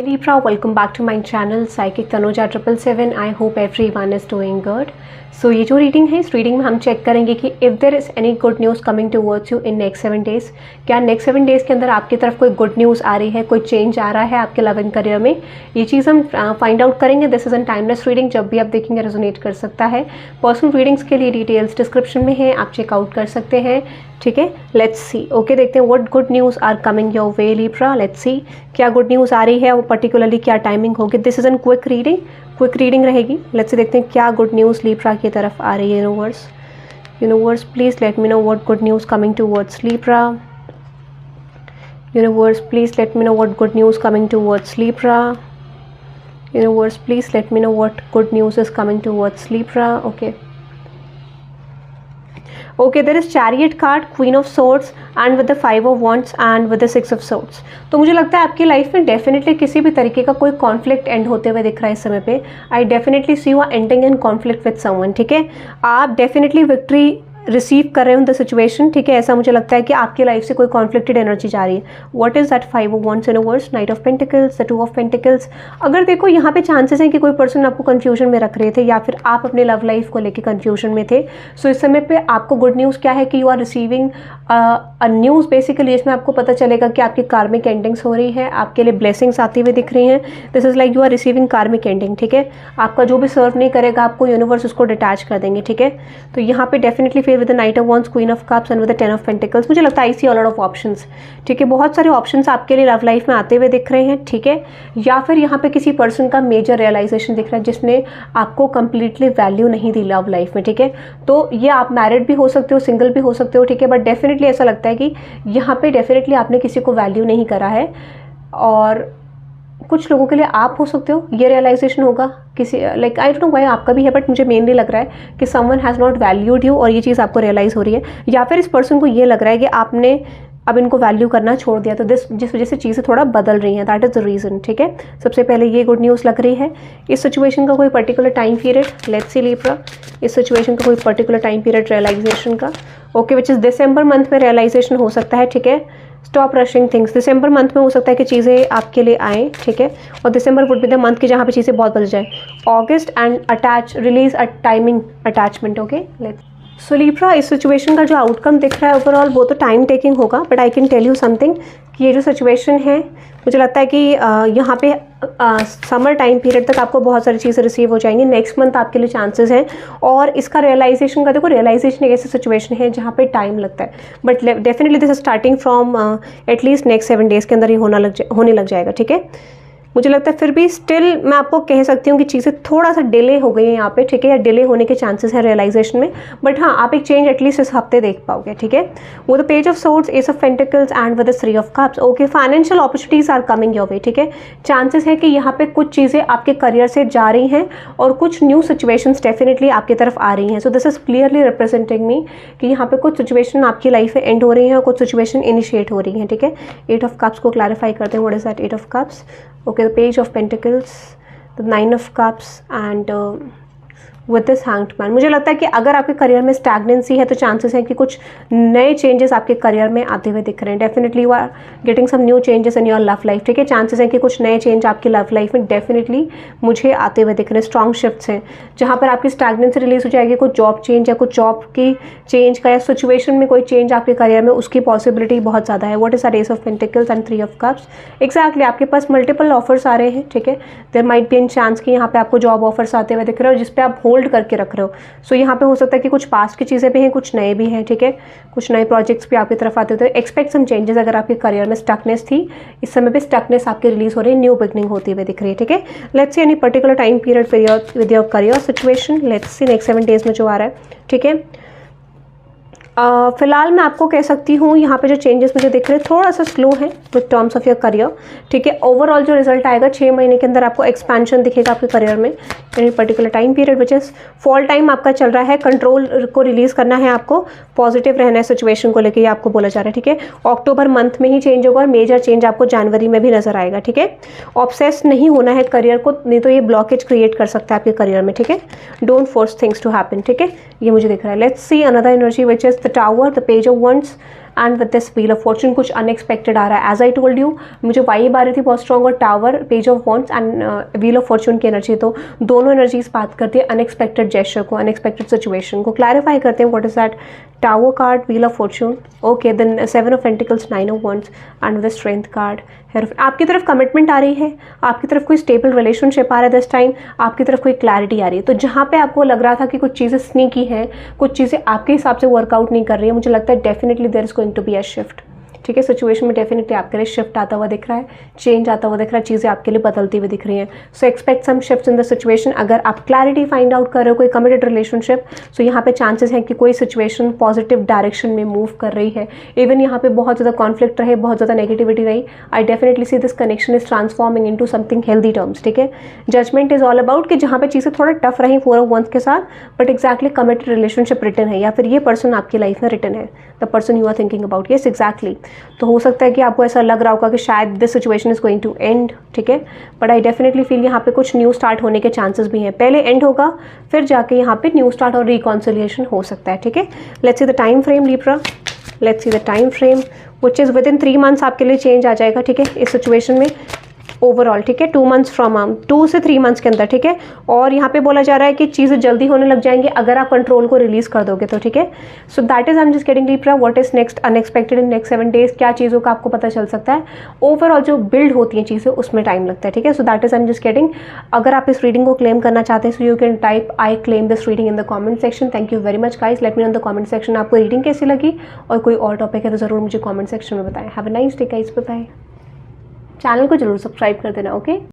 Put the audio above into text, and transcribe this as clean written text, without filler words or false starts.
Hi Libra, welcome back to my channel Psychic Tanuja 777. I hope everyone is doing good. So ये जो reading है, इस reading में हम चेक करेंगे कि if there is any good news coming towards you in next 7 days, क्या next 7 days के अंदर आपकी तरफ कोई गुड न्यूज़ आ रही है, कोई चेंज आ रहा है आपके लव एंड करियर में। ये चीज़ हम फाइंड आउट करेंगे। This is an timeless reading, जब भी आप देखेंगे रेजोनेट कर सकता है। पर्सनल रीडिंग्स के लिए डिटेल्स डिस्क्रिप्शन में है, आप चेकआउट कर सकते हैं। ठीक है, लेट्स सी। ओके, देखते हैं what good news are coming your way Libra. Let's see क्या गुड न्यूज़ आ रही है, वो पर्टिकुलरली क्या टाइमिंग होगी। This is an quick reading रहेगी। लेट्स सी, देखते हैं क्या गुड न्यूज़ लिब्रा की तरफ आ रही है। Universe please let me know what good news coming towards Libra. Universe please let me know what good news coming towards Libra. Universe please let me know what good news is coming towards Libra. Okay, there is chariot card, queen of swords and with the 5 of wands and with the 6 of swords. तो मुझे लगता है आपकी life में definitely किसी भी तरीके का कोई कॉन्फ्लिक्ट एंड होते हुए दिख रहा है इस समय पे। I definitely see you are ending in conflict with someone. ठीक है, आप डेफिनेटली विक्ट्री रिसीव कर रहे हो द सिचुएशन। ठीक है, ऐसा मुझे लगता है कि आपकी लाइफ से कोई कॉन्फ्लिक्टेड एनर्जी जा रही है। What is that 5 of wands universe, night of pentacles, the 2 of pentacles. अगर देखो यहाँ पे चांसेस हैं कि कोई पर्सन आपको कंफ्यूजन में रख रहे थे या फिर आप अपने लव लाइफ को लेके कंफ्यूजन में थे। सो इस समय पे आपको गुड न्यूज़ क्या है कि you are receiving a news basically, इसमें आपको पता चलेगा कि आपकी कार्मिक एंडिंग्स हो रही है, आपके लिए ब्लेसिंग्स आती हुई दिख रही हैं। This is like you are receiving karmic ending. ठीक है, आपका जो भी सर्व नहीं करेगा आपको यूनिवर्स उसको डिटैच कर देंगे। ठीक है, तो यहाँ पे डेफिनेटली फिर with the night of wands, queen of cups and with the 10 of pentacles, मुझे लगता है आई सी अ लॉट ऑफ ऑप्शंस। ठीक है, बहुत सारे ऑप्शंस आपके लिए लव लाइफ में आते हुए दिख रहे हैं। ठीक है, या फिर यहाँ पे किसी पर्सन का मेजर रियलाइजेशन दिख रहा है जिसने आपको कंप्लीटली वैल्यू नहीं दी लव लाइफ में। ठीक है, तो ये आप मैरिड भी हो सकते हो, सिंगल भी हो सकते हो। ठीक है, बट डेफिनेटली ऐसा लगता है कि यहाँ पे डेफिनेटली आपने किसी को वैल्यू नहीं करा है, और कुछ लोगों के लिए आप हो सकते हो ये रियलाइजेशन होगा किसी, like I don't know why आपका भी है, बट मुझे मेनली लग रहा है कि someone has not valued you, और ये चीज़ आपको रियलाइज़ हो रही है। या फिर इस पर्सन को ये लग रहा है कि आपने अब इनको वैल्यू करना छोड़ दिया, तो जिस वजह से चीज़ें थोड़ा बदल रही हैं, दैट इज़ द रीज़न। ठीक है, सबसे पहले ये गुड न्यूज़ लग रही है। इस सिचुएशन का कोई particular time period, let's see Libra, इस सिचुएशन का कोई पर्टिकुलर टाइम पीरियड रियलाइजेशन का। Okay, which is December month में रियलाइजेशन हो सकता है। ठीक है, स्टॉप रशिंग थिंग्स। दिसंबर मंथ में हो सकता है कि चीज़ें आपके लिए आएँ। ठीक है, और December would be the month की जहाँ पे चीज़ें बहुत बदल जाए। August and attach release a timing attachment. Okay, let's so Libra, इस सिचुएशन का जो आउटकम दिख रहा है ओवरऑल वो तो टाइम टेकिंग होगा, but I can tell you something कि ये जो सिचुएशन है, मुझे लगता है कि यहाँ पे समर टाइम पीरियड तक आपको बहुत सारी चीज़ें रिसीव हो जाएंगी। नेक्स्ट मंथ आपके लिए चांसेस हैं, और इसका रियलाइजेशन का देखो, रियलाइजेशन एक ऐसी सिचुएशन है जहाँ पे टाइम लगता है, but definitely this is starting from at least next 7 days के अंदर ये होने लग जाएगा। ठीक है, मुझे लगता है फिर भी स्टिल मैं आपको कह सकती हूँ कि चीज़ें थोड़ा सा डिले हो गई हैं यहाँ पे। ठीक है, या डिले होने के चांसेस हैं रियलाइजेशन में, बट हाँ आप एक चेंज एटलीस्ट इस हफ्ते देख पाओगे। ठीक है, वो the page of swords, ace of pentacles and with the 3 of cups. Okay, financial opportunities are coming your way. ठीक है, चांसेस है कि यहाँ पे कुछ चीज़ें आपके करियर से जा रही हैं और कुछ न्यू सिचुएशंस डेफिनेटली आपकी तरफ आ रही हैं। So this is clearly representing me कि यहाँ पे कुछ सिचुएशन आपकी लाइफ में एंड हो रही हैं और कुछ सिचुएशन इनिशिएट हो रही हैं। ठीक है, 8 ऑफ कप्स को क्लैरिफाई करते हैं। What is that 8 of cups? Okay, the page of pentacles, the 9 of cups and with this hanged man. मुझे लगता है कि अगर आपके करियर में स्टैग्नेंसी है तो चांसेस हैं कि कुछ नए चेंजेस आपके करियर में आते हुए दिख रहे हैं। Definitely you are getting some new changes in your love life. ठीक है, चांसेस हैं कि कुछ नए चेंज आपकी लव लाइफ में डेफिनेटली मुझे आते हुए दिख रहे हैं। स्ट्रॉन्ग शिफ्ट्स हैं जहाँ पर आपकी स्टैग्नेंसी रिलीज हो जाएगी, कुछ जॉब चेंज या कुछ जॉब की चेंज का या सिचुएशन में कोई चेंज आपके करियर में, उसकी पॉसिबिलिटी बहुत ज़्यादा है। What is the ace of pentacles and 3 of cups? Exactly, आपके पास मल्टीपल ऑफर्स आ रहे हैं। ठीक है, there might be an chance कि यहाँ पे आपको जॉब ऑफर्स आते हुए दिख रहे हो जिस पे आप होल्ड करके रख रहे हो। सो यहाँ पे हो सकता है कि कुछ पास्ट की चीज़ें भी हैं, कुछ नए भी हैं। ठीक है, कुछ नए प्रोजेक्ट्स भी आपकी तरफ आते हैं। Expect some changes. अगर आपके करियर में स्टकनेस थी, इस समय पे स्टकनेस आपकी रिलीज हो रही है, न्यू बिगनिंग होती हुई दिख रही है। ठीक है, let's see any particular time period with your career situation. Let's see next 7 days में जो आ रहा है। ठीक है, फिलहाल मैं आपको कह सकती हूँ यहाँ पे जो चेंजेस मुझे दिख रहे हैं थोड़ा सा स्लो है with terms of your career. ठीक है, ओवरऑल जो रिजल्ट आएगा 6 महीने के अंदर आपको एक्सपेंशन दिखेगा आपके करियर में। यानी particular time period which is fall time आपका चल रहा है, कंट्रोल को रिलीज करना है आपको, पॉजिटिव रहना है सिचुएशन को लेकर, ये आपको बोला जा रहा है। ठीक है, अक्टूबर मंथ में ही चेंज होगा और मेजर चेंज आपको जनवरी में भी नजर आएगा। ठीक है, ऑब्सेस नहीं होना है करियर को, नहीं तो ये ब्लॉकेज क्रिएट कर सकता है आपके करियर में। ठीक है, don't force things to happen. ठीक है, ये मुझे दिख रहा है। Let's see another energy which is the tower, the page of wands and with this wheel of fortune कुछ अनएक्सपेक्टेड आ रहा है. एज आई टोल्ड यू, मुझे वाइब आ रही थी बहुत स्ट्रॉन्ग, और tower, page of wands and wheel of fortune की एनर्जी. तो दोनों एनर्जीज बात करती है अनएक्सपेक्टेड जेस्चर को, अनएक्सपेक्टेड सिचुएशन को. क्लैरिफाई करते हैं what is that. Tower card, wheel of fortune, okay. Then 7 of pentacles, 9 of wands and the strength card. आपकी तरफ कमिटमेंट आ रही है, आपकी तरफ कोई स्टेबल रिलेशनशिप आ रहा है दिस टाइम, आपकी तरफ कोई क्लैरिटी आ रही है. तो जहाँ पे आपको लग रहा था कि कुछ चीज़ें स्नीकी हैं, कुछ चीज़ें आपके हिसाब से वर्कआउट नहीं कर रही है, मुझे लगता है definitely there is going to be a shift. ठीक है, सिचुएशन में डेफिनेटली आपके लिए शिफ्ट आता हुआ दिख रहा है, चेंज आता हुआ दिख रहा है, चीज़ें आपके लिए बदलती हुई दिख रही हैं. So expect some shift in the situation. अगर आप क्लैरिटी फाइंड आउट कर रहे हो कोई कमिटेड रिलेशनशिप, सो यहाँ पे चांसेस हैं कि कोई सिचुएशन पॉजिटिव डायरेक्शन में मूव कर रही है. इवन यहाँ पे बहुत ज़्यादा कॉन्फ्लिक्ट रहे, बहुत ज़्यादा नेगेटिविटी रही, आई definitely see this connection is transforming into something healthy terms. ठीक है, जजमेंट इज ऑल अबाउट कि जहाँ पे चीज़ें थोड़ा टफ रही 4 ऑफ वंस के साथ, but exactly committed relationship return है, या फिर ये पर्सन आपकी लाइफ में रिटर्न है, the person you are thinking about. Yes, exactly. तो हो सकता है कि आपको ऐसा लग रहा होगा कि शायद this situation is going to end. ठीक है, बट आई डेफिनेटली फील यहाँ पे कुछ न्यू स्टार्ट होने के चांसेस भी हैं. पहले एंड होगा, फिर जाके यहाँ पे न्यू स्टार्ट और रिकॉन्सिलिएशन हो सकता है. ठीक है, let's see the time frame Libra. Let's see the time frame which is with in 3 months आपके लिए चेंज आ जाएगा. ठीक है, इस सिचुएशन में ओवरऑल. ठीक है, 2 मंथ्स फ्रॉम 2 से 3 मंथ्स के अंदर. ठीक है, और यहाँ पे बोला जा रहा है कि चीज़ें जल्दी होने लग जाएंगी अगर आप कंट्रोल को रिलीज कर दोगे तो. ठीक है, so that is I am just getting Libra what is next unexpected in next 7 days. क्या चीज़ों का आपको पता चल सकता है. ओवरऑल जो बिल्ड होती हैं चीज़ें उसमें टाइम लगता है. ठीक है, so that is I am just getting. अगर आप इस रीडिंग को क्लेम करना चाहते हैं, so you can type I claim this reading in the comment section. Thank you very much guys. Late me no in the comment section आपको reading कैसी लगी, और कोई और टॉपिक है तो ज़रूर मुझे कमेंट सेक्शन में बताएं. Have a nice day guys, bye bye. Channel को जरूर सब्सक्राइब कर देना. ओके.